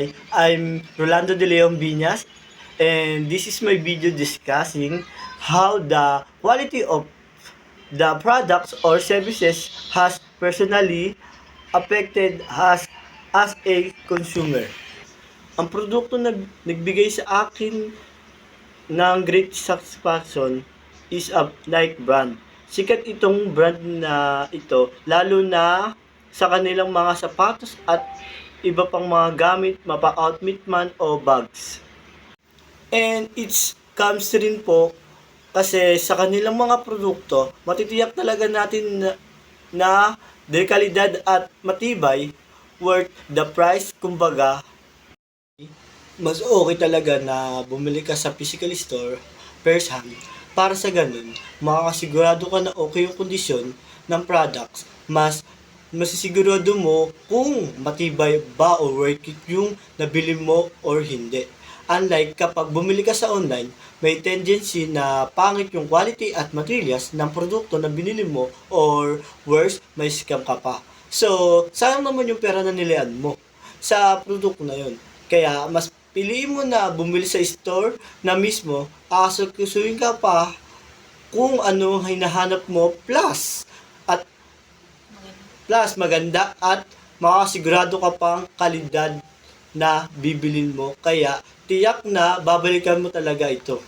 Hi, I'm Rolando De Leon Viñas, and this is my video discussing how the quality of the products or services has personally affected us as a consumer. Ang produkto na nagbigay sa akin ng great satisfaction is a Nike brand. Sikat itong brand na ito, lalo na sa kanilang mga sapatos at iba pang mga gamit, mapa-outfit man o bags. And it's comes rin po kasi sa kanilang mga produkto, matitiyak talaga natin na dekalidad at matibay, worth the price. Kumbaga, mas okay talaga na bumili ka sa physical store, first hand, para sa ganun, makakasigurado ka na okay yung kondisyon ng products. Mas masisigurado mo kung matibay ba o worth it yung nabili mo or hindi. Unlike kapag bumili ka sa online, may tendency na pangit yung quality at materials ng produkto na binili mo or worse, may scam ka pa. So, sayang naman yung pera na nilian mo sa produkto na yun. Kaya, mas piliin mo na bumili sa store na mismo, aasakusuhin ka pa kung ano ang hinahanap mo at maganda at makasigurado ka pang kalidad na bibilin mo. Kaya, tiyak na babalikan mo talaga ito.